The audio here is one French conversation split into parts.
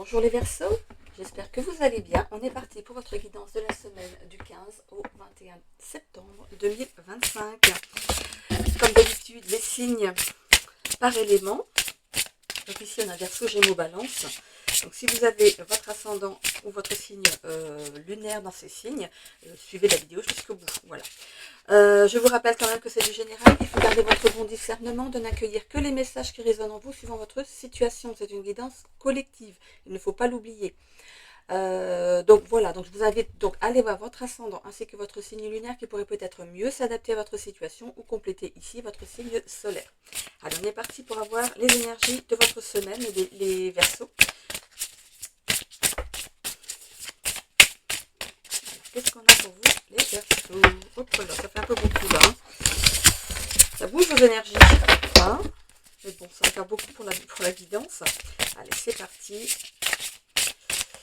Bonjour les Verseaux, j'espère que vous allez bien. On est parti pour votre guidance de la semaine du 15 au 21 septembre 2025. Comme d'habitude, les signes par élément. Donc ici on a Verseau, Gémeaux, Balance. Donc si vous avez votre ascendant ou votre signe lunaire dans ces signes, suivez la vidéo jusqu'au bout. Voilà. Je vous rappelle quand même que c'est du général. Il faut garder votre bon discernement, de n'accueillir que les messages qui résonnent en vous suivant votre situation. C'est une guidance collective. Il ne faut pas l'oublier. Donc voilà, donc je vous invite donc à aller voir votre ascendant ainsi que votre signe lunaire qui pourrait peut-être mieux s'adapter à votre situation ou compléter ici votre signe solaire. Alors on est parti pour avoir les énergies de votre semaine, les Verseaux. Qu'est-ce qu'on a pour vous, les Verseaux? Hop là, ça fait un peu beaucoup là. Ça bouge vos énergies. Hein, mais bon, ça va faire beaucoup pour la guidance. Allez, c'est parti.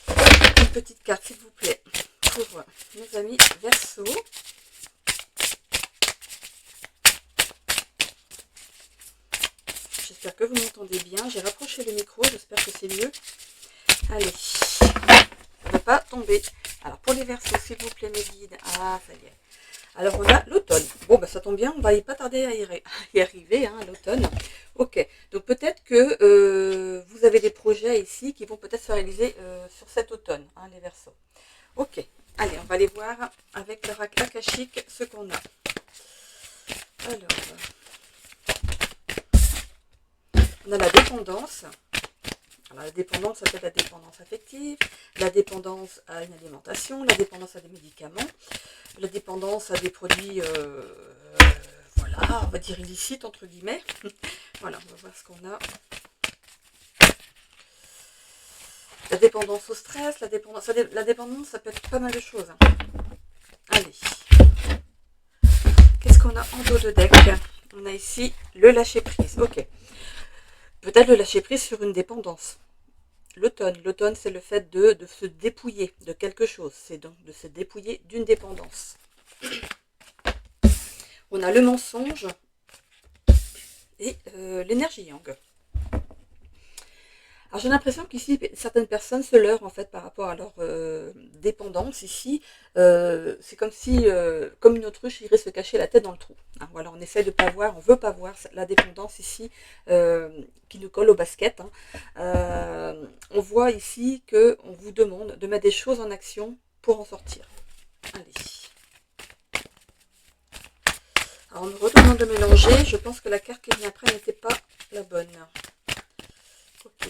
Une petite carte, s'il vous plaît, pour nos amis Verseaux. J'espère que vous m'entendez bien. J'ai rapproché le micro, j'espère que c'est mieux. Allez, on ne va pas tomber. Alors, pour les Verseaux, s'il vous plaît, mes guides. Ah, ça y est. Alors, on a l'automne. Bon, bah, ça tombe bien, on va pas tarder à y arriver, hein, l'automne. Ok, donc peut-être que vous avez des projets ici qui vont peut-être se réaliser sur cet automne, hein, les Verseaux. Ok, allez, on va aller voir avec l'oracle akashique ce qu'on a. Alors, on a la dépendance. Alors, la dépendance, ça peut être la dépendance affective, la dépendance à une alimentation, la dépendance à des médicaments, la dépendance à des produits, voilà, on va dire illicites, entre guillemets. Voilà, on va voir ce qu'on a. La dépendance au stress, la dépendance, ça peut être pas mal de choses. Allez. Qu'est-ce qu'on a en dos de deck? On a ici le lâcher-prise. Ok. Peut-être le lâcher-prise sur une dépendance. L'automne, c'est le fait de se dépouiller de quelque chose. C'est donc de se dépouiller d'une dépendance. On a le mensonge et l'énergie yang. Alors j'ai l'impression qu'ici, certaines personnes se leurrent en fait par rapport à leur dépendance. Ici, c'est comme si, comme une autruche, irait se cacher la tête dans le trou. Hein, voilà, on essaie de pas voir, on veut pas voir la dépendance ici qui nous colle au basket. Hein. On voit ici qu'on vous demande de mettre des choses en action pour en sortir. Allez. Alors en me retournant de mélanger, je pense que la carte qui vient après n'était pas la bonne. Ok.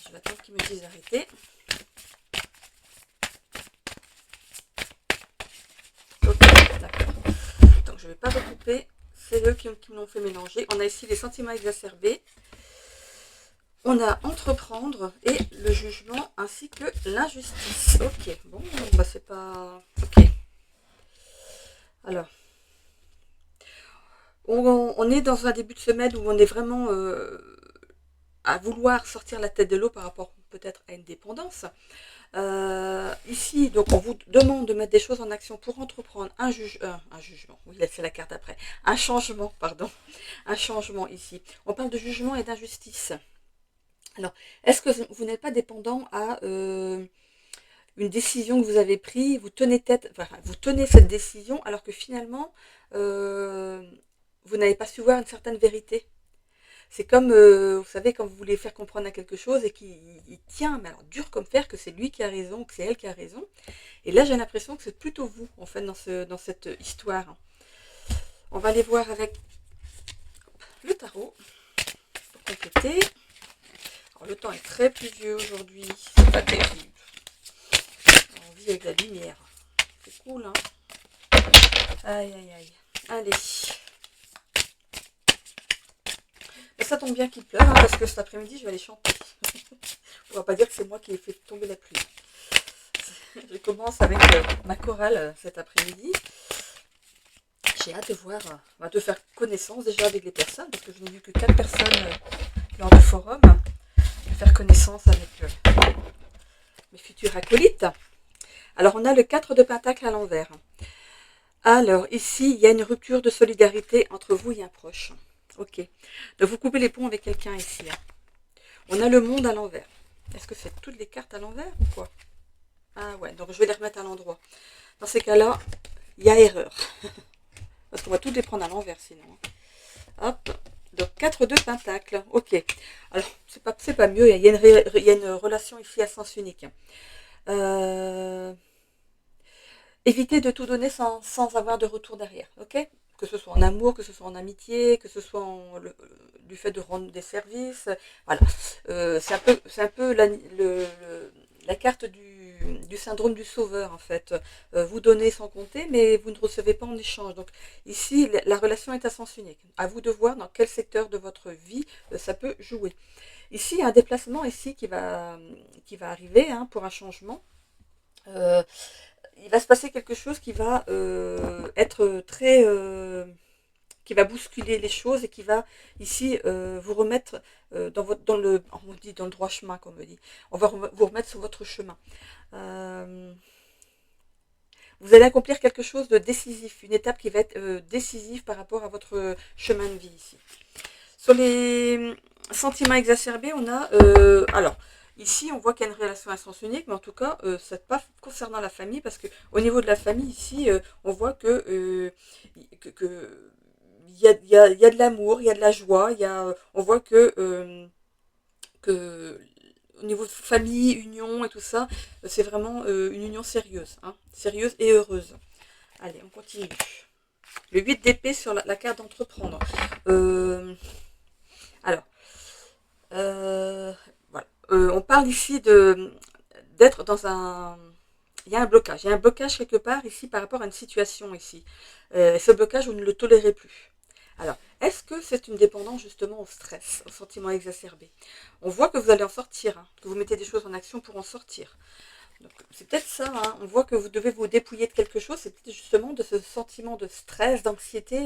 Je vais attendre qu'ils me disent arrêter. Ok, d'accord. Donc je ne vais pas recouper. C'est eux qui me l'ont fait mélanger. On a ici les sentiments exacerbés. On a entreprendre et le jugement ainsi que l'injustice. Ok, bon, bah c'est pas... Ok. Alors, on est dans un début de semaine où on est vraiment... à vouloir sortir la tête de l'eau par rapport peut-être à une dépendance. Ici, donc on vous demande de mettre des choses en action pour entreprendre un jugement, oui c'est la carte après, un changement, pardon, un changement ici. On parle de jugement et d'injustice. Alors, est-ce que vous n'êtes pas dépendant à une décision que vous avez prise, vous tenez vous tenez cette décision alors que finalement, vous n'avez pas su voir une certaine vérité. C'est comme, vous savez, quand vous voulez faire comprendre à quelque chose et qu'il tient, mais alors dur comme fer, que c'est lui qui a raison, que c'est elle qui a raison. Et là, j'ai l'impression que c'est plutôt vous, en fait, dans cette histoire. On va aller voir avec le tarot pour compléter. Alors, le temps est très pluvieux aujourd'hui, c'est pas terrible. On vit avec la lumière. C'est cool, hein. Aïe, aïe, aïe. Allez. Ça tombe bien qu'il pleuve, hein, parce que cet après-midi, je vais aller chanter. On va pas dire que c'est moi qui ai fait tomber la pluie. Je commence avec ma chorale cet après-midi. J'ai hâte de voir, de faire connaissance déjà avec les personnes, parce que je n'ai vu que 4 personnes lors du forum. De faire connaissance avec mes futurs acolytes. Alors, on a le 4 de Pentacle à l'envers. Alors, ici, il y a une rupture de solidarité entre vous et un proche. Ok. Donc, vous coupez les ponts avec quelqu'un ici. Hein. On a le monde à l'envers. Est-ce que c'est toutes les cartes à l'envers ou quoi? Ah ouais, donc je vais les remettre à l'endroit. Dans ces cas-là, il y a erreur. Parce qu'on va toutes les prendre à l'envers sinon. Hop. Donc 4 de pentacle. Ok. Alors, c'est pas mieux. Il y a une relation ici à sens unique. Euh, Évitez de tout donner sans avoir de retour derrière. Ok? Que ce soit en amour, que ce soit en amitié, que ce soit du fait de rendre des services. Voilà. C'est un peu la carte du syndrome du sauveur, en fait. Vous donnez sans compter, mais vous ne recevez pas en échange. Donc, ici, la relation est à sens unique. À vous de voir dans quel secteur de votre vie ça peut jouer. Ici, il y a un déplacement ici qui va arriver hein, pour un changement. Euh, il va se passer quelque chose qui va être très qui va bousculer les choses et qui va ici vous remettre on dit dans le droit chemin comme on dit. On va vous remettre sur votre chemin. Vous allez accomplir quelque chose de décisif, une étape qui va être décisive par rapport à votre chemin de vie ici. Sur les sentiments exacerbés, on a alors ici on voit qu'il y a une relation à sens unique, mais en tout cas c'est pas concernant la famille parce que au niveau de la famille ici on voit que il y a de l'amour, il y a de la joie, on voit que au niveau de famille, union et tout ça, c'est vraiment une union sérieuse, hein, sérieuse et heureuse. Allez, on continue. Le 8 d'épée sur la carte d'entreprendre. Alors, voilà. On parle ici d'être dans un... Il y a un blocage. Il y a un blocage quelque part ici par rapport à une situation ici. Ce blocage, vous ne le tolérez plus. Alors, est-ce que c'est une dépendance justement au stress, au sentiment exacerbé? On voit que vous allez en sortir, hein, que vous mettez des choses en action pour en sortir. C'est peut-être ça, hein. On voit que vous devez vous dépouiller de quelque chose, c'est peut-être justement de ce sentiment de stress, d'anxiété,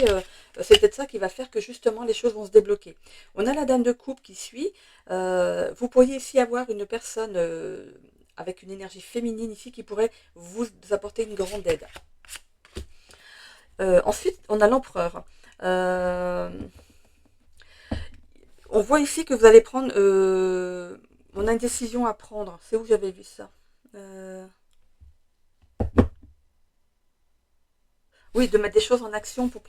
c'est peut-être ça qui va faire que justement les choses vont se débloquer. On a la dame de coupe qui suit, vous pourriez ici avoir une personne avec une énergie féminine ici qui pourrait vous apporter une grande aide. Ensuite, on a l'empereur. On voit ici que vous allez prendre... on a une décision à prendre, c'est où j'avais vu ça Oui, de mettre des choses en action pour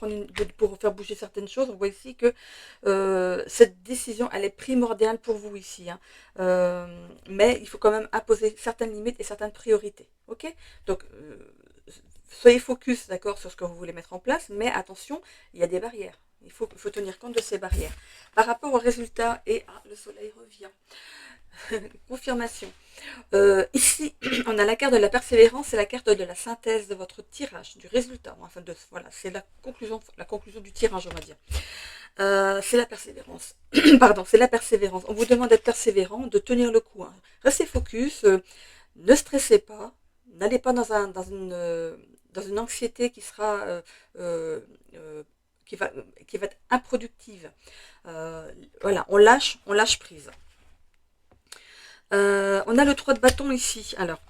faire bouger certaines choses. On voit ici que cette décision, elle est primordiale pour vous ici. Hein. Mais il faut quand même imposer certaines limites et certaines priorités. Ok? Donc, soyez focus, d'accord, sur ce que vous voulez mettre en place, mais attention, il y a des barrières. Il faut tenir compte de ces barrières. Par rapport aux résultats, et le soleil revient. Confirmation. Ici, on a la carte de la persévérance et la carte de la synthèse de votre tirage, du résultat. Enfin, voilà, c'est la conclusion du tirage, on va dire. C'est la persévérance. Pardon, c'est la persévérance. On vous demande d'être persévérant, de tenir le coup. Hein. Restez focus, ne stressez pas, n'allez pas dans une anxiété qui sera qui va être improductive. Voilà, on lâche prise. On a le 3 de bâton ici. Alors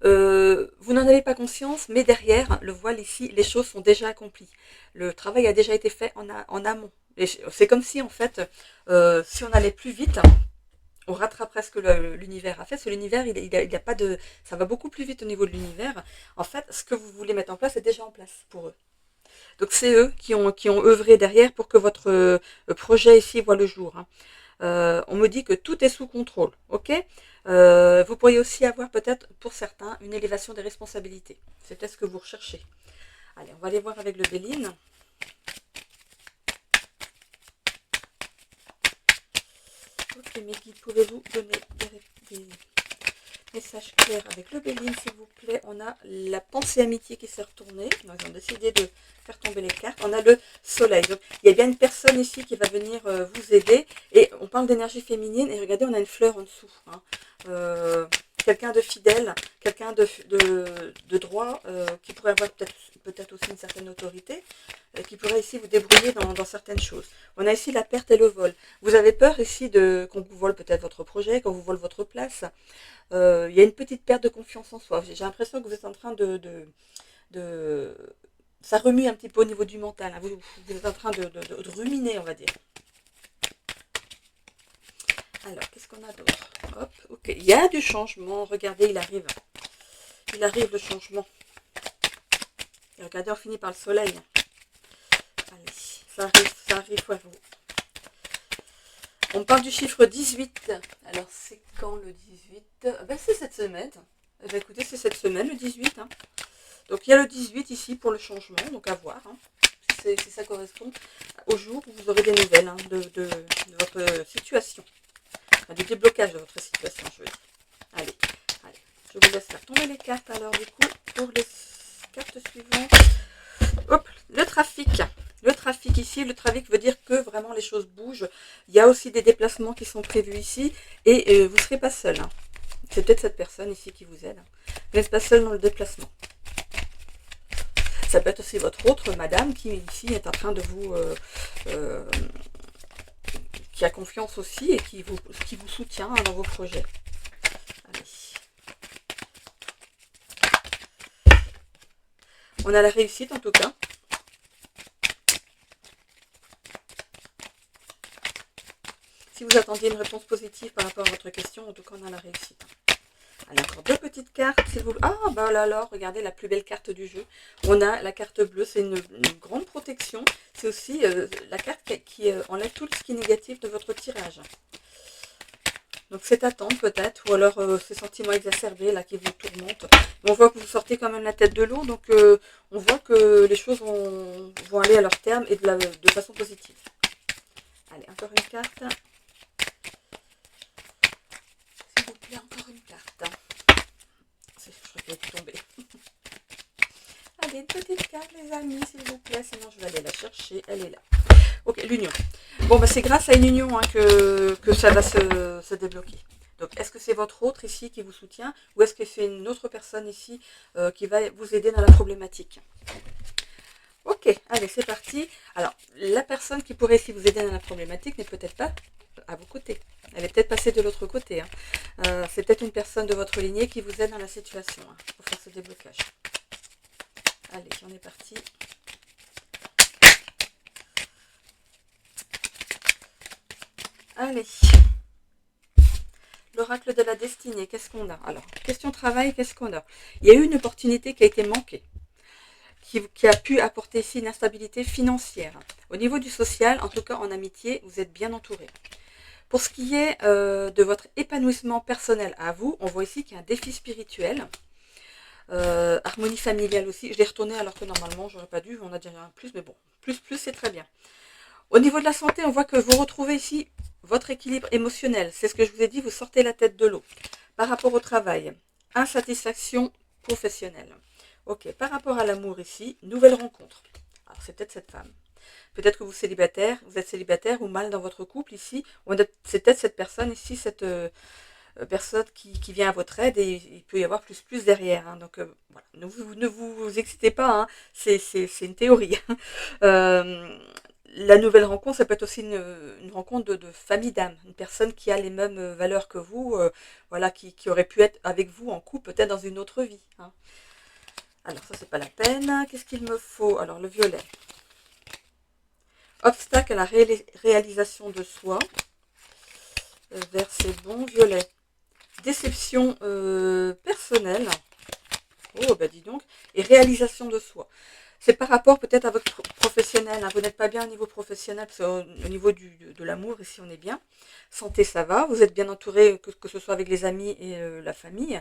vous n'en avez pas conscience, mais derrière le voile ici, les choses sont déjà accomplies. Le travail a déjà été fait en amont. C'est comme si en fait, si on allait plus vite, on rattraperait ce que l'univers a fait. Parce que l'univers, il a pas de, ça va beaucoup plus vite au niveau de l'univers. En fait, ce que vous voulez mettre en place est déjà en place pour eux. Donc c'est eux qui ont œuvré derrière pour que votre projet ici voit le jour. Hein. On me dit que tout est sous contrôle, ok. Vous pourriez aussi avoir peut-être pour certains une élévation des responsabilités. C'est peut-être ce que vous recherchez. Allez, on va aller voir avec le Béline. Ok, mes guides, pouvez-vous donner des messages clairs avec le Béline, s'il vous plaît? On a la pensée amitié qui s'est retournée. Ils ont décidé de faire tomber les cartes. On a le soleil. Donc, il y a bien une personne ici qui va venir vous aider. Et on parle d'énergie féminine. Et regardez, on a une fleur en dessous. Hein. Quelqu'un de fidèle, quelqu'un de droit, qui pourrait avoir peut-être aussi une certaine autorité, qui pourrait ici vous débrouiller dans certaines choses. On a ici la perte et le vol. Vous avez peur ici qu'on vous vole peut-être votre projet, qu'on vous vole votre place. Il y a une petite perte de confiance en soi. J'ai l'impression que vous êtes en train ça remue un petit peu au niveau du mental. Hein. Vous êtes en train de ruminer, on va dire. Alors, qu'est-ce qu'on a d'autre? Hop, ok. Il y a du changement. Regardez, il arrive. Il arrive le changement. Et regardez, on finit par le soleil. Allez, ça arrive à vous. On parle du chiffre 18. Alors, c'est quand le 18? Ben, c'est cette semaine. Eh ben, écoutez, c'est cette semaine, le 18. Hein. Donc, il y a le 18 ici pour le changement. Donc, à voir. Hein, si ça correspond au jour où vous aurez des nouvelles hein, de votre situation. Enfin, du déblocage de votre situation, je veux dire. Allez, je vous laisse faire tomber les cartes alors du coup pour les cartes suivantes. Hop, le trafic. Le trafic ici, le trafic veut dire que vraiment les choses bougent. Il y a aussi des déplacements qui sont prévus ici et vous ne serez pas seul. Hein. C'est peut-être cette personne ici qui vous aide. Vous n'êtes pas seul dans le déplacement. Ça peut être aussi votre autre madame qui ici est en train de vous... qui a confiance aussi et qui vous soutient dans vos projets. Allez. On a la réussite en tout cas. Si vous attendiez une réponse positive par rapport à votre question, en tout cas on a la réussite. Allez, encore deux petites cartes. Si vous... Ah, bah là, alors, regardez la plus belle carte du jeu. On a la carte bleue, c'est une grande protection. C'est aussi la carte qui enlève tout ce qui est négatif de votre tirage. Donc cette attente peut-être, ou alors ces sentiments exacerbés là qui vous tourmentent. On voit que vous sortez quand même la tête de l'eau, donc on voit que les choses vont aller à leur terme et de façon positive. Allez, encore une carte. S'il vous plaît, encore une carte. Je crois qu'elle est tombée. Allez, une petite carte les amis, s'il vous plaît, sinon je vais aller la chercher, elle est là. Ok, l'union. Bon, bah, c'est grâce à une union hein, que ça va se débloquer. Donc, est-ce que c'est votre autre ici qui vous soutient ou est-ce que c'est une autre personne ici qui va vous aider dans la problématique? Ok, allez, c'est parti. Alors, la personne qui pourrait ici vous aider dans la problématique n'est peut-être pas à vos côtés. Elle est peut-être passée de l'autre côté. Hein. C'est peut-être une personne de votre lignée qui vous aide dans la situation hein, pour faire ce déblocage. Allez, on est parti. Allez. L'oracle de la destinée, qu'est-ce qu'on a? Alors, question travail, qu'est-ce qu'on a? Il y a eu une opportunité qui a été manquée, qui a pu apporter ici une instabilité financière. Au niveau du social, en tout cas en amitié, vous êtes bien entouré. Pour ce qui est de votre épanouissement personnel à vous, on voit ici qu'il y a un défi spirituel. Harmonie familiale aussi. Je l'ai retourné alors que normalement, j'aurais pas dû. On a déjà un plus, mais bon, plus, c'est très bien. Au niveau de la santé, on voit que vous retrouvez ici votre équilibre émotionnel. C'est ce que je vous ai dit, vous sortez la tête de l'eau. Par rapport au travail, insatisfaction professionnelle. Ok, par rapport à l'amour ici, nouvelle rencontre. Alors c'est peut-être cette femme. Peut-être que vous êtes célibataire ou mal dans votre couple ici. C'est peut-être cette personne ici, cette personne qui vient à votre aide et il peut y avoir plus derrière. Hein. Donc voilà, ne vous excitez pas, hein. C'est une théorie. La nouvelle rencontre, ça peut être aussi une rencontre de famille d'âme, une personne qui a les mêmes valeurs que vous, voilà, qui aurait pu être avec vous en couple peut-être dans une autre vie. Hein. Alors ça c'est pas la peine. Qu'est-ce qu'il me faut? Alors le violet. Obstacle à la réalisation de soi. Vert c'est bon. Violet. Déception personnelle. Oh bah dis donc. Et réalisation de soi. C'est par rapport peut-être à votre professionnel. Hein. Vous n'êtes pas bien au niveau professionnel, parce qu'au niveau de l'amour, ici on est bien. Santé, ça va. Vous êtes bien entouré, que ce soit avec les amis et la famille.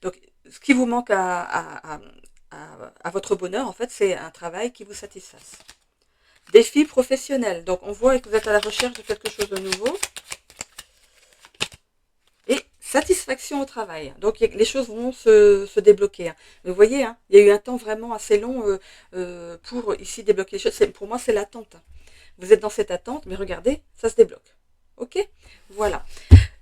Donc, ce qui vous manque à votre bonheur, en fait, c'est un travail qui vous satisfasse. Défi professionnel. Donc, on voit que vous êtes à la recherche de quelque chose de nouveau. Et satisfaction au travail. Donc les choses vont se débloquer. Hein. Vous voyez, hein, il y a eu un temps vraiment assez long pour ici débloquer les choses. Pour moi, c'est l'attente. Vous êtes dans cette attente, mais regardez, ça se débloque. Ok? Voilà.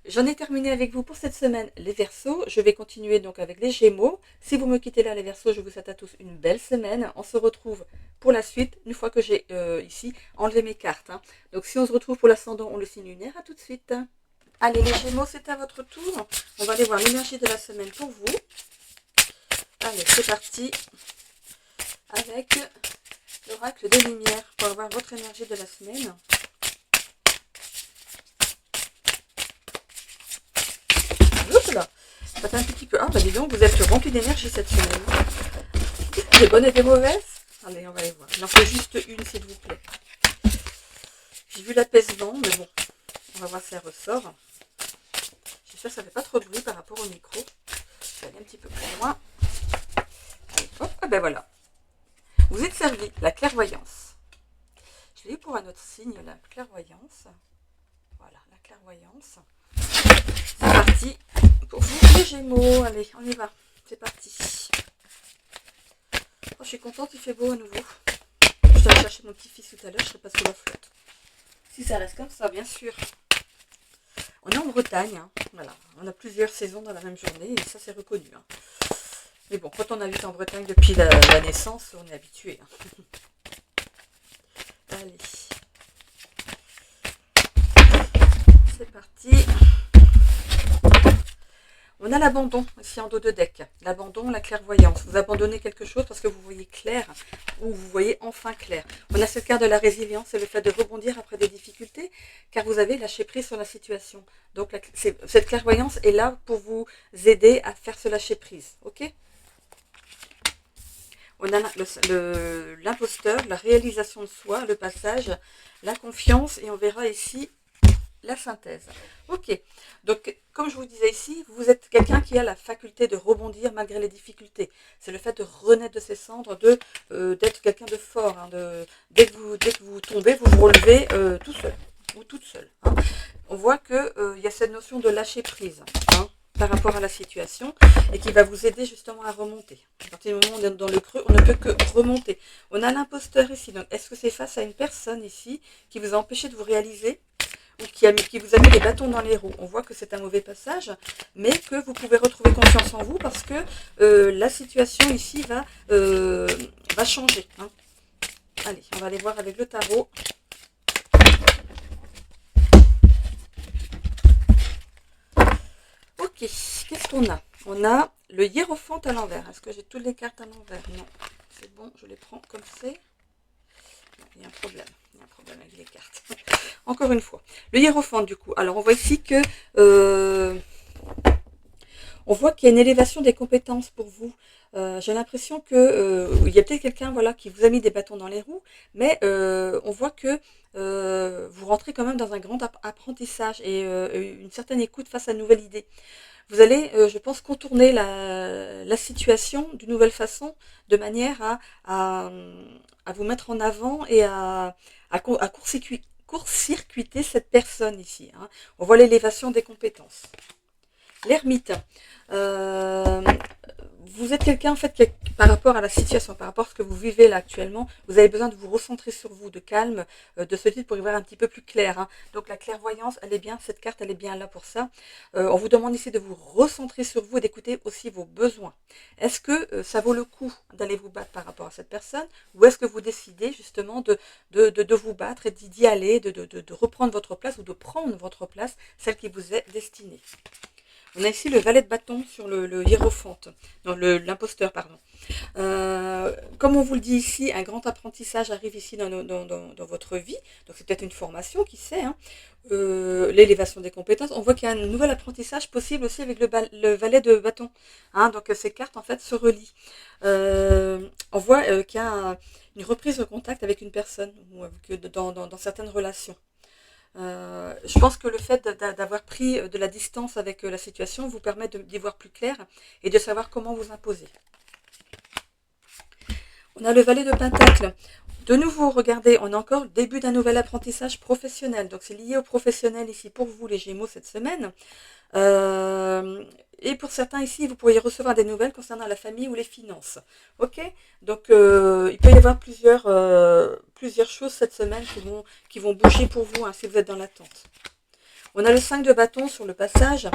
J'en ai terminé avec vous pour cette semaine, les Verseaux. Je vais continuer donc avec les Gémeaux. Si vous me quittez là, les Verseaux, je vous souhaite à tous une belle semaine. On se retrouve pour la suite, une fois que j'ai ici enlevé mes cartes. Hein. Donc si on se retrouve pour l'ascendant, on le signe lunaire. À tout de suite. Allez les Gémeaux, c'est à votre tour. On va aller voir l'énergie de la semaine pour vous. Allez, c'est parti avec l'oracle des lumières pour avoir votre énergie de la semaine. Ça fait un petit peu. Ah bah dis donc, vous êtes rempli d'énergie cette semaine. Des bonnes et des mauvaises. Allez, on va les voir. Il en faut juste une, s'il vous plaît. J'ai vu l'apaisement, mais bon, on va voir si elle ressort. J'espère que ça ne fait pas trop de bruit par rapport au micro. Je vais aller un petit peu plus loin. Allez, hop, ah ben voilà. Vous êtes servi, la clairvoyance. Je l'ai eu pour un autre signe, la clairvoyance. Voilà, la clairvoyance. C'est parti pour vous les Gémeaux. Allez, on y va. C'est parti. Oh, je suis contente, il fait beau à nouveau. Je suis allée chercher mon petit-fils tout à l'heure, je serai pas sous la flotte. Si ça reste comme ça, bien sûr. On est en Bretagne, hein. Voilà. On a plusieurs saisons dans la même journée et ça c'est reconnu. Hein. Mais bon, quand on habite en Bretagne depuis la naissance, on est habitué. Hein. Allez. C'est parti. On a l'abandon ici en dos de deck. L'abandon, la clairvoyance. Vous abandonnez quelque chose parce que vous voyez clair ou vous voyez enfin clair. On a cette carte de la résilience et le fait de rebondir après des difficultés car vous avez lâché prise sur la situation. Donc cette clairvoyance est là pour vous aider à faire ce lâcher prise. Ok ? On a l'imposteur, la réalisation de soi, le passage, la confiance et on verra ici la synthèse. Ok, donc comme je vous disais ici, vous êtes quelqu'un qui a la faculté de rebondir malgré les difficultés. C'est le fait de renaître de ses cendres, d'être quelqu'un de fort. Hein, dès que vous tombez, vous vous relevez tout seul ou toute seule. Hein. On voit qu'il y a cette notion de lâcher prise. Hein, par rapport à la situation et qui va vous aider justement à remonter. À partir du moment où on est dans le creux, on ne peut que remonter. On a l'imposteur ici. Donc, est-ce que c'est face à une personne ici qui vous a empêché de vous réaliser ou qui vous a mis des bâtons dans les roues? On voit que c'est un mauvais passage, mais que vous pouvez retrouver confiance en vous parce que la situation ici va changer. Hein. Allez, on va aller voir avec le tarot. Ok, qu'est-ce qu'on a? On a le hiérophant à l'envers. Est-ce que j'ai toutes les cartes à l'envers? Non, c'est bon, je les prends comme c'est. Il y a un problème. Il y a un problème avec les cartes. Encore une fois. Le hiérophant, du coup. Alors, on voit ici que... on voit qu'il y a une élévation des compétences pour vous. J'ai l'impression que il y a peut-être quelqu'un voilà, qui vous a mis des bâtons dans les roues, mais on voit que vous rentrez quand même dans un grand apprentissage et une certaine écoute face à une nouvelle idée. Vous allez, je pense, contourner la situation d'une nouvelle façon, de manière à vous mettre en avant et à court-circuiter cette personne ici. Hein. On voit l'élévation des compétences. L'ermite. Vous êtes quelqu'un en fait qui, par rapport à la situation, par rapport à ce que vous vivez là actuellement, vous avez besoin de vous recentrer sur vous, de calme, de ce type pour y voir un petit peu plus clair. Hein. Donc la clairvoyance, elle est bien, cette carte, elle est bien là pour ça. On vous demande ici de vous recentrer sur vous et d'écouter aussi vos besoins. Est-ce que ça vaut le coup d'aller vous battre par rapport à cette personne ou est-ce que vous décidez justement de vous battre et d'y aller, de reprendre votre place ou de prendre votre place, celle qui vous est destinée? On a ici le valet de bâton sur le hiérophante, non, l'imposteur, pardon. Comme on vous le dit ici, un grand apprentissage arrive ici dans votre vie. Donc c'est peut-être une formation, qui sait. Hein. L'élévation des compétences. On voit qu'il y a un nouvel apprentissage possible aussi avec le valet de bâton. Hein, donc ces cartes en fait se relient. On voit qu'il y a une reprise de contact avec une personne ou dans certaines relations. Je pense que le fait d'avoir pris de la distance avec la situation vous permet d'y voir plus clair et de savoir comment vous imposer. On a le valet de Pentacle. De nouveau, regardez, on a encore le début d'un nouvel apprentissage professionnel. Donc c'est lié au professionnel ici pour vous les Gémeaux cette semaine. Et pour certains ici, vous pourriez recevoir des nouvelles concernant la famille ou les finances. Ok? Donc il peut y avoir plusieurs choses cette semaine qui vont bouger pour vous hein, si vous êtes dans l'attente. On a le 5 de bâton sur le passage.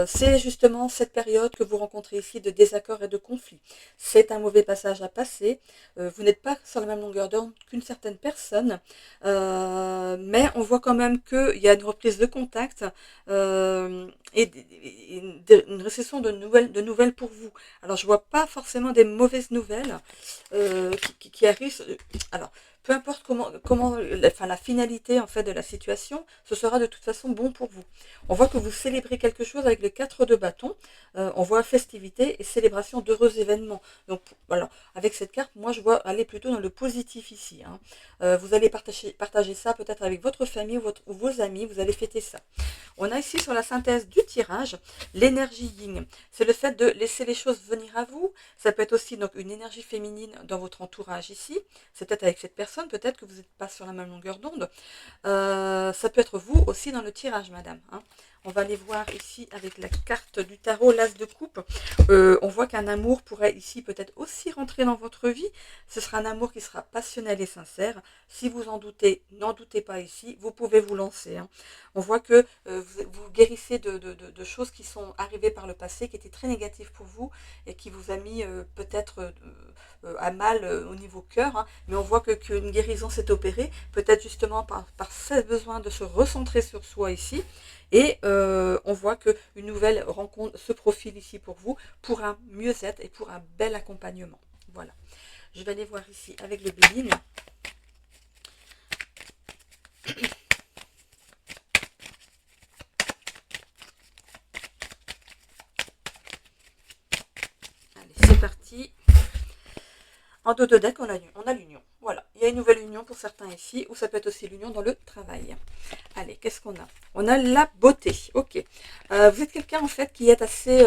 C'est justement cette période que vous rencontrez ici de désaccord et de conflit. C'est un mauvais passage à passer. Vous n'êtes pas sur la même longueur d'onde qu'une certaine personne. Mais on voit quand même qu'il y a une reprise de contact et une récession de nouvelles pour vous. Alors je ne vois pas forcément des mauvaises nouvelles qui arrivent. Alors peu importe enfin, la finalité en fait de la situation, ce sera de toute façon bon pour vous. On voit que vous célébrez quelque chose avec le 4 de bâton. On voit festivité et célébration d'heureux événements. Donc voilà, avec cette carte, moi je vois aller plutôt dans le positif ici. Hein. Vous allez partager ça peut-être avec votre famille ou vos amis, vous allez fêter ça. On a ici sur la synthèse du tirage l'énergie yin. C'est le fait de laisser les choses venir à vous. Ça peut être aussi donc une énergie féminine dans votre entourage ici. C'est peut-être avec cette personne, peut-être que vous n'êtes pas sur la même longueur d'onde. Ça peut être vous aussi dans le tirage, madame. Hein. On va aller voir ici avec la carte du tarot, l'as de coupe. On voit qu'un amour pourrait ici peut-être aussi rentrer dans votre vie. Ce sera un amour qui sera passionnel et sincère. Si vous en doutez, n'en doutez pas ici. Vous pouvez vous lancer. Hein. On voit que vous guérissez de choses qui sont arrivées par le passé, qui étaient très négatives pour vous et qui vous a mis peut-être à mal au niveau cœur. Hein. Mais on voit qu'une guérison s'est opérée, peut-être justement par ce besoin de se recentrer sur soi ici. Et on voit qu'une nouvelle rencontre se profile ici pour vous, pour un mieux-être et pour un bel accompagnement. Voilà. Je vais aller voir ici avec le Béline. Allez, c'est parti. En dos de deck, on a l'union. Voilà, il y a une nouvelle union pour certains ici, ou ça peut être aussi l'union dans le travail. Allez, qu'est-ce qu'on a? On a la beauté. Ok. Vous êtes quelqu'un en fait qui est assez...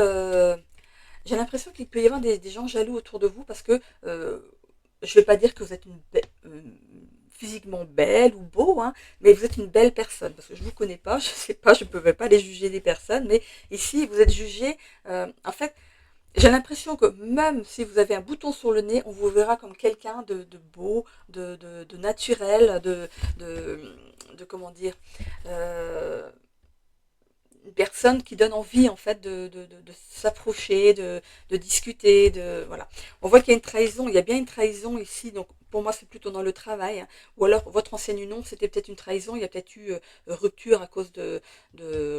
j'ai l'impression qu'il peut y avoir des gens jaloux autour de vous parce que je ne vais pas dire que vous êtes physiquement belle ou beau, hein, mais vous êtes une belle personne. Parce que je ne vous connais pas, je ne sais pas, je ne peux pas les juger des personnes, mais ici, vous êtes jugé. En fait, j'ai l'impression que même si vous avez un bouton sur le nez, on vous verra comme quelqu'un de beau, de naturel, comment dire, une personne qui donne envie en fait de s'approcher, de discuter, voilà. On voit qu'il y a une trahison, il y a bien une trahison ici, donc pour moi c'est plutôt dans le travail, hein. Ou alors votre ancien union c'était peut-être une trahison, il y a peut-être eu rupture à cause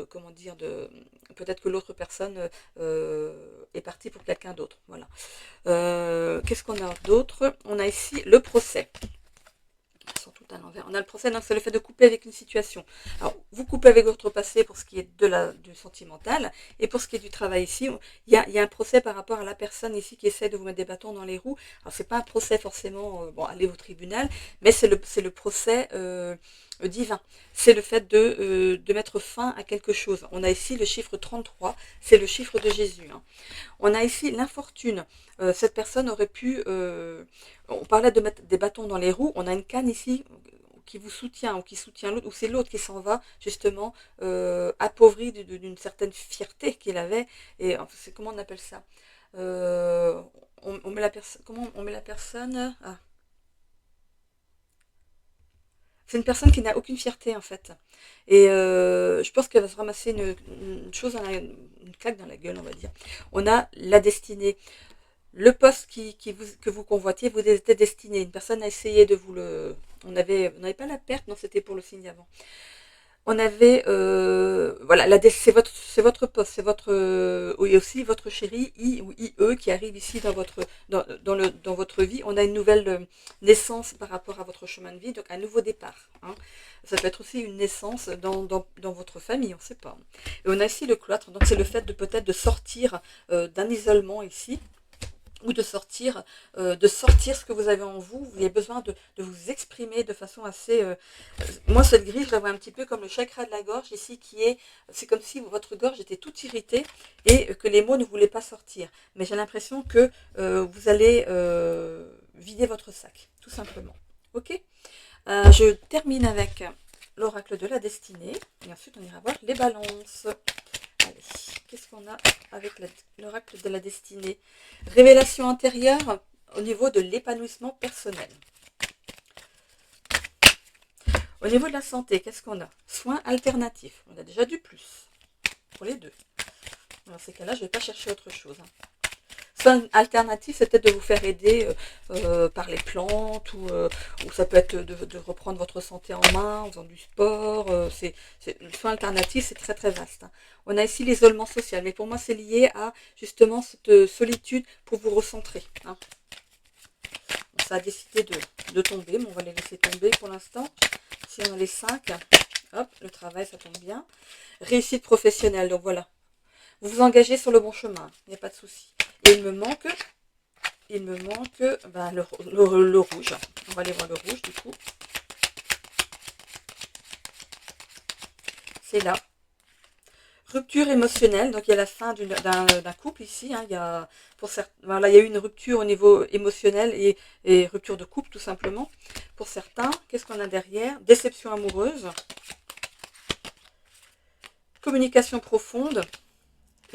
comment dire, peut-être que l'autre personne est partie pour quelqu'un d'autre, voilà. Qu'est-ce qu'on a d'autre? On a ici le procès. Ils sont tout à l'envers. On a le procès, donc c'est le fait de couper avec une situation. Alors, vous coupez avec votre passé pour ce qui est du sentimental, et pour ce qui est du travail ici, il y a un procès par rapport à la personne ici qui essaie de vous mettre des bâtons dans les roues. Alors, c'est pas un procès forcément, bon, allez au tribunal, mais c'est le procès divin. C'est le fait de mettre fin à quelque chose. On a ici le chiffre 33, c'est le chiffre de Jésus. Hein. On a ici l'infortune. Cette personne aurait pu... on parlait de mettre des bâtons dans les roues. On a une canne ici qui vous soutient ou qui soutient l'autre, ou c'est l'autre qui s'en va justement appauvri d'une certaine fierté qu'il avait. Et c'est comment on appelle ça? On met la personne... Comment on met la personne? Ah. C'est une personne qui n'a aucune fierté en fait. Et je pense qu'elle va se ramasser une chose, une claque dans la gueule, on va dire. On a la destinée. Le poste que vous convoitiez vous était destiné. Une personne a essayé de vous le... On n'avait pas la perte, non, c'était pour le signe avant. On avait, voilà, c'est votre poste, c'est votre, oui, aussi votre chéri, I ou IE qui arrive ici dans votre vie. On a une nouvelle naissance par rapport à votre chemin de vie, donc un nouveau départ. Hein. Ça peut être aussi une naissance dans votre famille, on ne sait pas. Et on a ici le cloître, donc c'est le fait de peut-être de sortir d'un isolement ici, ou de sortir ce que vous avez en vous. Vous avez besoin de vous exprimer de façon assez... moi, cette grille, je la vois un petit peu comme le chakra de la gorge ici, c'est comme si votre gorge était toute irritée et que les mots ne voulaient pas sortir. Mais j'ai l'impression que vous allez vider votre sac, tout simplement. Ok. Je termine avec l'oracle de la destinée et ensuite on ira voir les balances. Allez, qu'est-ce qu'on a avec l'oracle de la destinée? Révélation intérieure au niveau de l'épanouissement personnel. Au niveau de la santé, qu'est-ce qu'on a? Soins alternatifs. On a déjà du plus pour les deux. Dans ces cas-là, je ne vais pas chercher autre chose. Soins alternatifs, c'est peut-être de vous faire aider par les plantes ou ça peut être de reprendre votre santé en main en faisant du sport. Le soin alternatif, c'est très très vaste. Hein. On a ici l'isolement social, mais pour moi, c'est lié à justement cette solitude pour vous recentrer. Hein. ça a décidé de tomber, mais on va les laisser tomber pour l'instant. Si on a les 5, hop, le travail, ça tombe bien. Réussite professionnelle, donc voilà. Vous vous engagez sur le bon chemin, il n'y a pas de souci. Et il me manque ben, le rouge. On va aller voir le rouge du coup. C'est là. Rupture émotionnelle, donc il y a la fin d'un couple ici, hein, il y a voilà, il y a eu une rupture au niveau émotionnel et rupture de couple tout simplement. Pour certains, qu'est-ce qu'on a derrière? Déception amoureuse, communication profonde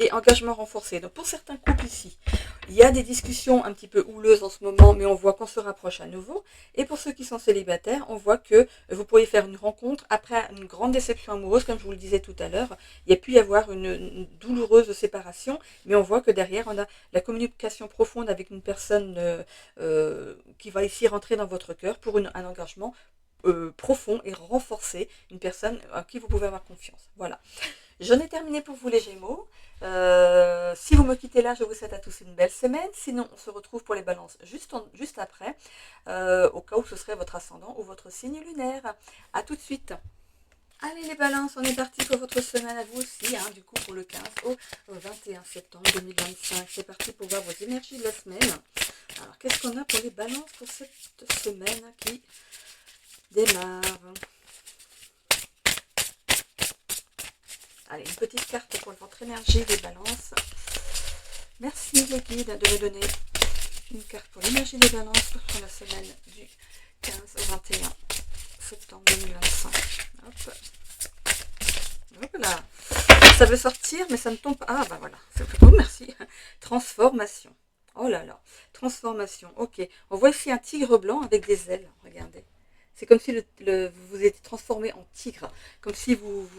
et engagement renforcé. Donc pour certains couples ici, il y a des discussions un petit peu houleuses en ce moment, mais on voit qu'on se rapproche à nouveau. Et pour ceux qui sont célibataires, on voit que vous pourriez faire une rencontre après une grande déception amoureuse, comme je vous le disais tout à l'heure. Il y a pu y avoir une douloureuse séparation, mais on voit que derrière, on a la communication profonde avec une personne qui va ici rentrer dans votre cœur pour un engagement profond et renforcé, une personne à qui vous pouvez avoir confiance. Voilà. J'en ai terminé pour vous les Gémeaux. Si vous me quittez là, je vous souhaite à tous une belle semaine. Sinon, on se retrouve pour les balances juste après, au cas où ce serait votre ascendant ou votre signe lunaire. A tout de suite. Allez les balances, on est parti pour votre semaine à vous aussi, hein, du coup pour le 15 au 21 septembre 2025. C'est parti pour voir vos énergies de la semaine. Alors, qu'est-ce qu'on a pour les balances pour cette semaine qui démarre? Allez, une petite carte pour votre énergie des balances. Merci les guides de me donner une carte pour l'énergie des balances pour la semaine du 15 au 21 septembre 2025. Hop. Hop là. Ça veut sortir, mais ça ne tombe pas. Ah, bah voilà. C'est plutôt, merci. Transformation. Oh là là. Transformation. Ok. On voit ici un tigre blanc avec des ailes. Regardez. C'est comme si vous vous étiez transformé en tigre, comme si vous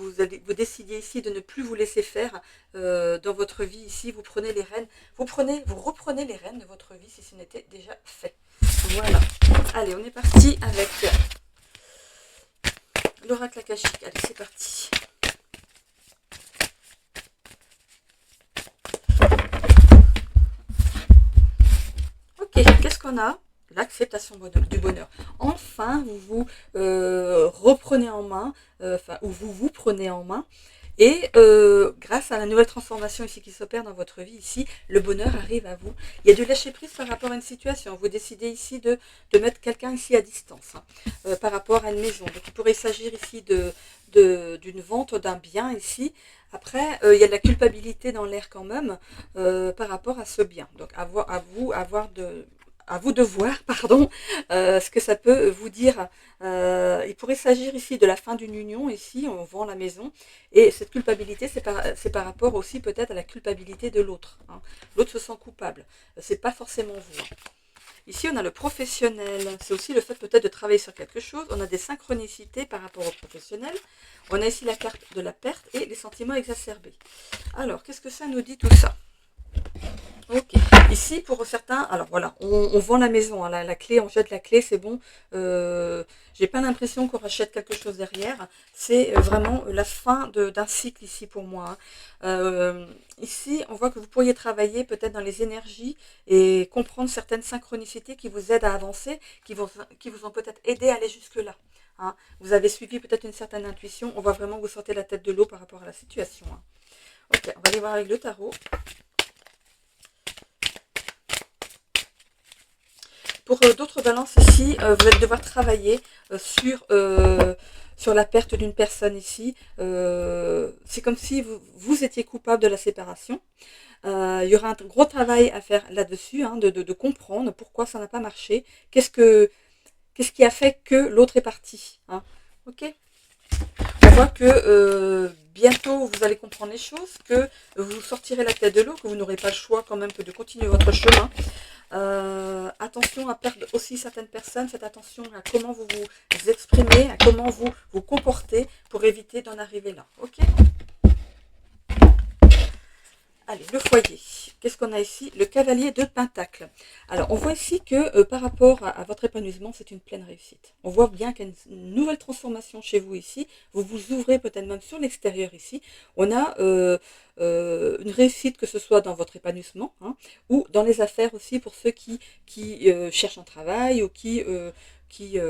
décidiez ici de ne plus vous laisser faire dans votre vie ici. Vous prenez les rênes, vous reprenez les rênes de votre vie si ce n'était déjà fait. Voilà. Allez, on est parti avec l'oracle akashique. Allez, c'est parti. Ok, qu'est-ce qu'on a? L'acceptation du bonheur. Enfin, vous vous reprenez en main, ou vous prenez en main, et grâce à la nouvelle transformation ici qui s'opère dans votre vie, ici, le bonheur arrive à vous. Il y a du lâcher prise par rapport à une situation. Vous décidez ici de mettre quelqu'un ici à distance, hein, par rapport à une maison. Donc il pourrait s'agir ici d'une vente d'un bien ici. Après, il y a de la culpabilité dans l'air quand même par rapport à ce bien. Donc à vous de voir, pardon, ce que ça peut vous dire. Il pourrait s'agir ici de la fin d'une union, ici, on vend la maison, et cette culpabilité, c'est par rapport aussi peut-être à la culpabilité de l'autre. Hein. L'autre se sent coupable, c'est pas forcément vous. Hein. Ici, on a le professionnel, c'est aussi le fait peut-être de travailler sur quelque chose. On a des synchronicités par rapport au professionnel. On a ici la carte de la perte et les sentiments exacerbés. Alors, qu'est-ce que ça nous dit tout ça? Ok, ici pour certains, alors voilà, on vend la maison, hein, la clé, on jette la clé, c'est bon. J'ai pas l'impression qu'on rachète quelque chose derrière. C'est vraiment la fin d'un cycle ici pour moi. Hein. Ici, on voit que vous pourriez travailler peut-être dans les énergies et comprendre certaines synchronicités qui vous aident à avancer, qui vous ont peut-être aidé à aller jusque-là. Hein. Vous avez suivi peut-être une certaine intuition. On voit vraiment que vous sortez la tête de l'eau par rapport à la situation. Hein. Ok, on va aller voir avec le tarot. Pour d'autres balances ici, vous allez devoir travailler sur la perte d'une personne ici. C'est comme si vous étiez coupable de la séparation. Il y aura un gros travail à faire là-dessus, hein, de comprendre pourquoi ça n'a pas marché. Qu'est-ce qui a fait que l'autre est parti, hein. Ok. On voit que bientôt vous allez comprendre les choses, que vous sortirez la tête de l'eau, que vous n'aurez pas le choix quand même que de continuer votre chemin. Attention à perdre aussi certaines personnes, faites attention à comment vous vous exprimez, à comment vous vous comportez pour éviter d'en arriver là. Ok. Allez, le foyer. Qu'est-ce qu'on a ici? Le cavalier de Pentacle. Alors, on voit ici que par rapport à votre épanouissement, c'est une pleine réussite. On voit bien qu'il y a une nouvelle transformation chez vous ici. Vous vous ouvrez peut-être même sur l'extérieur ici. On a une réussite, que ce soit dans votre épanouissement, hein, ou dans les affaires aussi pour ceux qui cherchent un travail ou qui, qui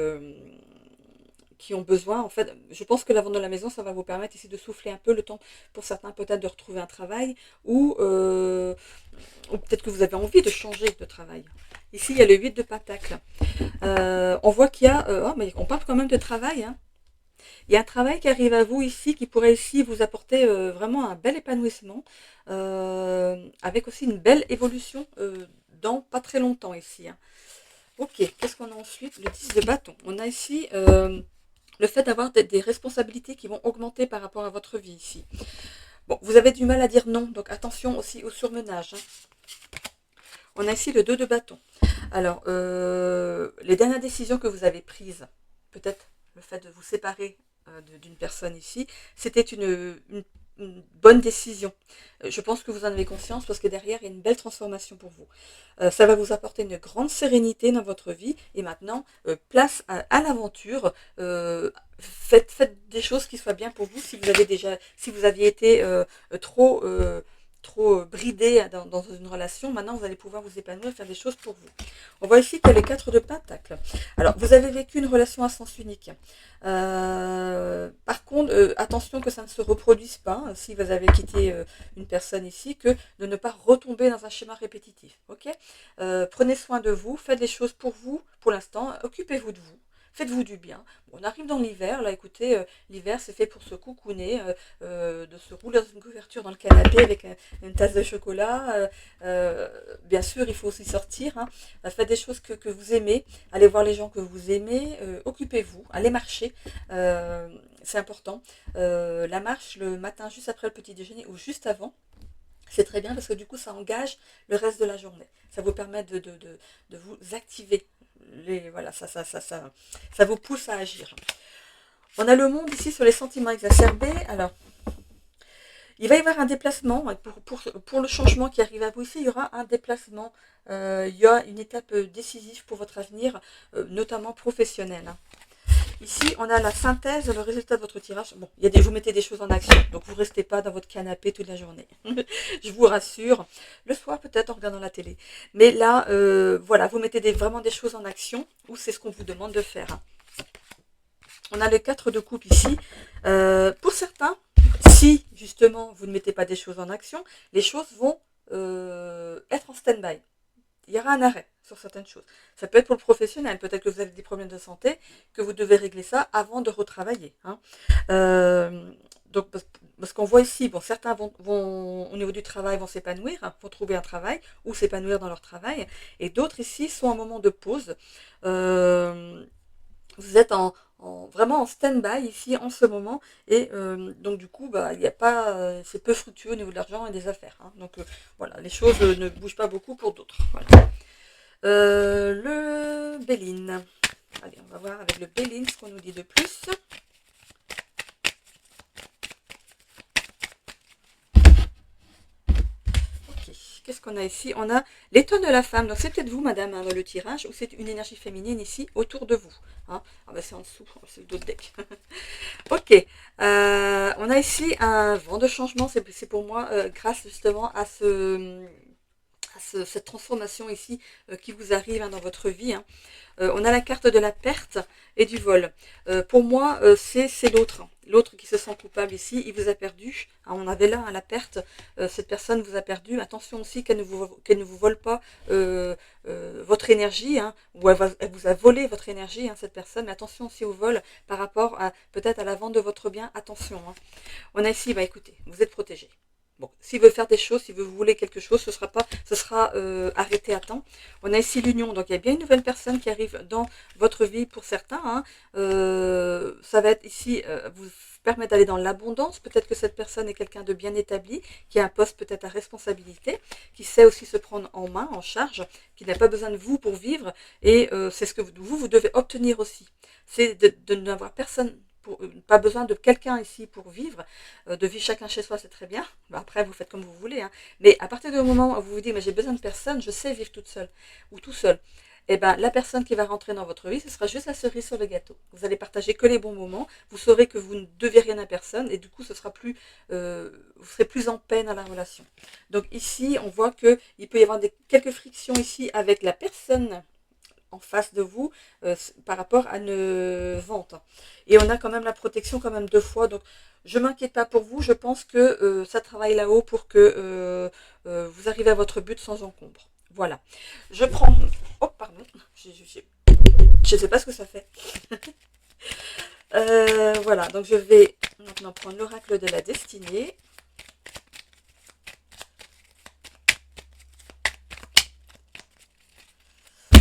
ont besoin. En fait, je pense que la vente de la maison, ça va vous permettre ici de souffler un peu le temps pour certains peut-être de retrouver un travail ou peut-être que vous avez envie de changer de travail. Ici, il y a le 8 de Pentacle. On voit qu'il y a... oh, mais on parle quand même de travail. Hein. Il y a un travail qui arrive à vous ici, qui pourrait ici vous apporter vraiment un bel épanouissement, avec aussi une belle évolution dans pas très longtemps ici. Hein. Ok, qu'est-ce qu'on a ensuite? Le 10 de bâton. On a ici le fait d'avoir des responsabilités qui vont augmenter par rapport à votre vie ici. Bon, vous avez du mal à dire non, donc attention aussi au surmenage. Hein. On a ici le 2 de bâton. Alors, les dernières décisions que vous avez prises, peut-être le fait de vous séparer d'une personne ici, c'était une bonne décision. Je pense que vous en avez conscience parce que derrière, il y a une belle transformation pour vous. Ça va vous apporter une grande sérénité dans votre vie. Et maintenant, place à l'aventure. Faites des choses qui soient bien pour vous. Si vous aviez été trop bridé dans une relation, maintenant vous allez pouvoir vous épanouir, faire des choses pour vous. On voit ici qu'il y a les 4 de Pentacle. Alors, vous avez vécu une relation à sens unique. Par contre, attention que ça ne se reproduise pas, hein, si vous avez quitté une personne ici, que de ne pas retomber dans un schéma répétitif. Okay, prenez soin de vous, faites des choses pour vous, pour l'instant, occupez-vous de vous. Faites-vous du bien. Bon, on arrive dans l'hiver, là écoutez, l'hiver c'est fait pour se coucouner, de se rouler dans une couverture dans le canapé avec une tasse de chocolat. Bien sûr, il faut aussi sortir. Hein. Faites des choses que vous aimez, allez voir les gens que vous aimez, occupez-vous, allez marcher, c'est important. La marche le matin juste après le petit déjeuner ou juste avant. C'est très bien parce que du coup ça engage le reste de la journée. Ça vous permet de vous activer. Voilà, ça vous pousse à agir. On a le monde ici sur les sentiments exacerbés. Alors, il va y avoir un déplacement. Pour le changement qui arrive à vous ici, il y aura un déplacement. Il y a une étape décisive pour votre avenir, notamment professionnel. Hein. Ici, on a la synthèse, le résultat de votre tirage. Bon, vous mettez des choses en action, donc vous ne restez pas dans votre canapé toute la journée. Je vous rassure. Le soir, peut-être en regardant la télé. Mais là, voilà, vous mettez vraiment des choses en action, ou c'est ce qu'on vous demande de faire. Hein. On a le 4 de coupe ici. Pour certains, si justement vous ne mettez pas des choses en action, les choses vont être en stand-by. Il y aura un arrêt sur certaines choses. Ça peut être pour le professionnel. Peut-être que vous avez des problèmes de santé, que vous devez régler ça avant de retravailler. Hein. Donc, parce qu'on voit ici, bon, certains vont au niveau du travail, vont s'épanouir, hein, vont trouver un travail ou s'épanouir dans leur travail. Et d'autres ici sont en moment de pause. Vous êtes vraiment en stand-by ici en ce moment et donc du coup il n'y a pas c'est peu fructueux au niveau de l'argent et des affaires. Hein. Donc voilà, les choses ne bougent pas beaucoup pour d'autres. Voilà. Le Béline. Allez, on va voir avec le Béline ce qu'on nous dit de plus. Qu'est-ce qu'on a ici? On a l'étoile de la femme. Donc c'est peut-être vous, madame, hein, dans le tirage, ou c'est une énergie féminine ici autour de vous. Hein. Ah ben c'est en dessous, c'est le dos de deck. Ok. On a ici un vent de changement. C'est pour moi grâce justement à cette transformation ici qui vous arrive hein, dans votre vie. Hein. On a la carte de la perte et du vol. Pour moi, c'est l'autre. L'autre qui se sent coupable ici, il vous a perdu. Hein, on avait là hein, la perte. Cette personne vous a perdu. Attention aussi qu'elle ne vous vole pas votre énergie. Hein, ou elle vous a volé votre énergie, hein, cette personne. Mais attention aussi au vol par rapport à peut-être à la vente de votre bien. Attention. Hein. On a ici, écoutez, vous êtes protégé. Bon, s'il veut faire des choses, si vous voulez quelque chose, ce sera arrêté à temps. On a ici l'union, donc il y a bien une nouvelle personne qui arrive dans votre vie pour certains. Hein. Ça va être ici, vous permettre d'aller dans l'abondance. Peut-être que cette personne est quelqu'un de bien établi, qui a un poste peut-être à responsabilité, qui sait aussi se prendre en main, en charge, qui n'a pas besoin de vous pour vivre. Et c'est ce que vous devez obtenir aussi. C'est de n'avoir personne pas besoin de quelqu'un ici pour vivre. De vivre chacun chez soi, c'est très bien. Après, vous faites comme vous voulez. Hein. Mais à partir du moment où vous vous dites, mais j'ai besoin de personne, je sais vivre toute seule ou tout seul. Et ben, la personne qui va rentrer dans votre vie, ce sera juste la cerise sur le gâteau. Vous allez partager que les bons moments. Vous saurez que vous ne devez rien à personne et du coup, ce sera plus, vous serez plus en paix dans la relation. Donc ici, on voit qu'il peut y avoir quelques frictions ici avec la personne en face de vous par rapport à une vente. Et on a quand même la protection quand même 2 fois. Donc je ne m'inquiète pas pour vous. Je pense que ça travaille là-haut pour que vous arrivez à votre but sans encombre. Voilà. Je prends... Oh, pardon. Je ne sais pas ce que ça fait. Voilà. Donc je vais maintenant prendre l'oracle de la destinée.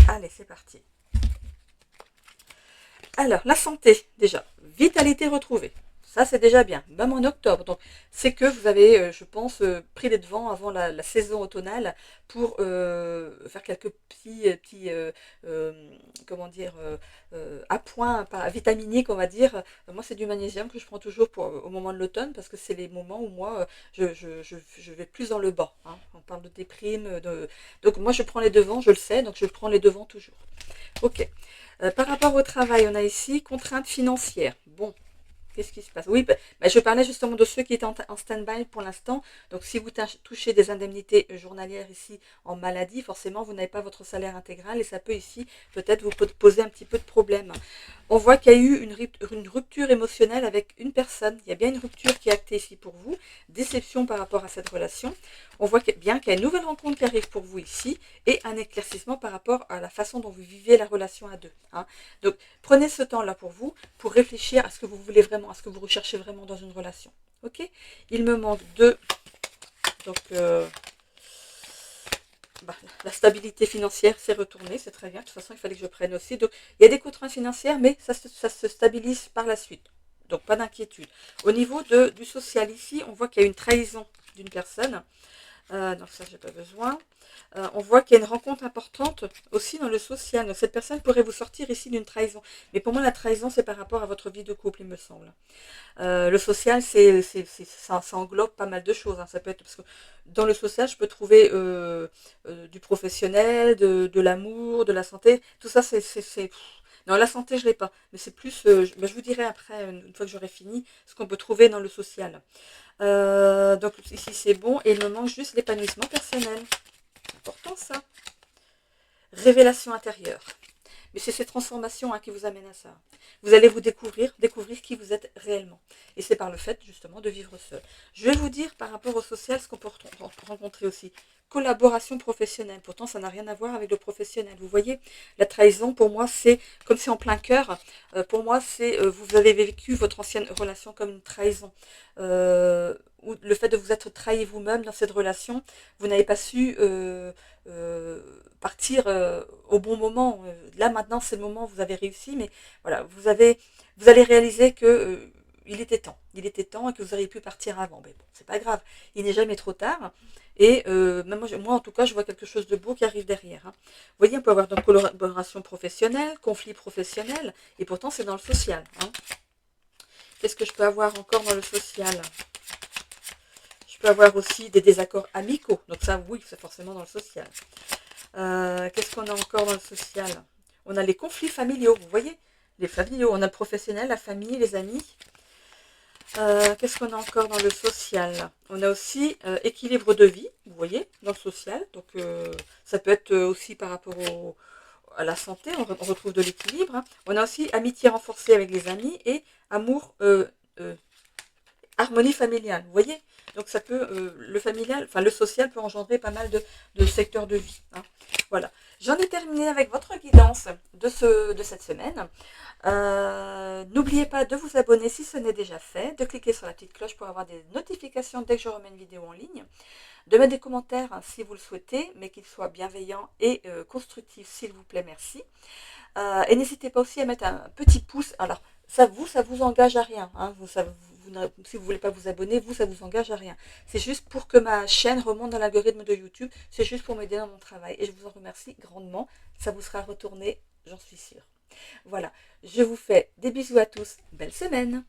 Allez, c'est parti. Alors, la santé, déjà. Vitalité retrouvée. Ça, c'est déjà bien. Même en octobre. Donc, c'est que vous avez, je pense, pris les devants avant la saison automnale pour faire quelques comment dire, appoints vitaminiques, on va dire. Moi, c'est du magnésium que je prends toujours au moment de l'automne parce que c'est les moments où moi, je vais plus dans le bas. Hein. On parle de déprime. Donc, moi, je prends les devants, je le sais, donc je prends les devants toujours. Ok. Par rapport au travail, on a ici contraintes financières. Bon, qu'est-ce qui se passe? Oui, je parlais justement de ceux qui étaient en stand-by pour l'instant. Donc, si vous touchez des indemnités journalières ici en maladie, forcément, vous n'avez pas votre salaire intégral et ça peut ici peut-être vous poser un petit peu de problème. On voit qu'il y a eu une rupture émotionnelle avec une personne. Il y a bien une rupture qui est actée ici pour vous. Déception par rapport à cette relation. On voit bien qu'il y a une nouvelle rencontre qui arrive pour vous ici et un éclaircissement par rapport à la façon dont vous vivez la relation à deux. Hein. Donc, prenez ce temps-là pour vous, pour réfléchir à ce que vous voulez vraiment, à ce que vous recherchez vraiment dans une relation. Ok? Il me manque deux. Donc, la stabilité financière s'est retournée, c'est très bien. De toute façon, il fallait que je prenne aussi. Donc, il y a des contraintes financières, mais ça se stabilise par la suite. Donc, pas d'inquiétude. Au niveau du social, ici, on voit qu'il y a une trahison d'une personne. Donc ça, j'ai pas besoin. On voit qu'il y a une rencontre importante aussi dans le social. Donc cette personne pourrait vous sortir ici d'une trahison. Mais pour moi, la trahison, c'est par rapport à votre vie de couple, il me semble. Le social, ça englobe pas mal de choses. Hein. Ça peut être parce que dans le social, je peux trouver du professionnel, de l'amour, de la santé. Tout ça, non, la santé, je ne l'ai pas. Mais c'est plus, je vous dirai après, une fois que j'aurai fini, ce qu'on peut trouver dans le social. Donc ici, c'est bon. Et il me manque juste l'épanouissement personnel. Important, ça. Révélation intérieure. Mais c'est ces transformations qui vous amènent à ça. Vous allez vous découvrir qui vous êtes réellement. Et c'est par le fait, justement, de vivre seul. Je vais vous dire, par rapport au social, ce qu'on peut rencontrer aussi. Collaboration professionnelle. Pourtant, ça n'a rien à voir avec le professionnel. Vous voyez, la trahison, pour moi, c'est, comme c'est en plein cœur, pour moi, c'est, vous avez vécu votre ancienne relation comme une trahison. Ou le fait de vous être trahi vous-même dans cette relation, vous n'avez pas su partir au bon moment. Là maintenant c'est le moment où vous avez réussi, mais voilà, vous allez réaliser que il était temps et que vous auriez pu partir avant. Mais bon, c'est pas grave, il n'est jamais trop tard. Et même moi en tout cas, je vois quelque chose de beau qui arrive derrière. Hein. Vous voyez, on peut avoir donc collaboration professionnelle, conflit professionnel, et pourtant c'est dans le social. Hein. Qu'est-ce que je peux avoir encore dans le social? Je peux avoir aussi des désaccords amicaux. Donc ça, oui, c'est forcément dans le social. Qu'est-ce qu'on a encore dans le social? On a les conflits familiaux, vous voyez? Les familiaux, on a le professionnel, la famille, les amis. Qu'est-ce qu'on a encore dans le social? On a aussi équilibre de vie, vous voyez, dans le social. Donc ça peut être aussi par rapport à la santé, on retrouve de l'équilibre. Hein. On a aussi amitié renforcée avec les amis et amour, harmonie familiale, vous voyez? Donc ça peut, le familial, enfin le social peut engendrer pas mal de secteurs de vie. Hein. Voilà. J'en ai terminé avec votre guidance de cette semaine. N'oubliez pas de vous abonner si ce n'est déjà fait, de cliquer sur la petite cloche pour avoir des notifications dès que je remets une vidéo en ligne, de mettre des commentaires hein, si vous le souhaitez, mais qu'ils soient bienveillants et constructifs, s'il vous plaît, merci. Et n'hésitez pas aussi à mettre un petit pouce. Alors, ça vous engage à rien. Hein. Si vous ne voulez pas vous abonner, ça vous engage à rien. C'est juste pour que ma chaîne remonte dans l'algorithme de YouTube. C'est juste pour m'aider dans mon travail. Et je vous en remercie grandement. Ça vous sera retourné, j'en suis sûre. Voilà, je vous fais des bisous à tous, belle semaine.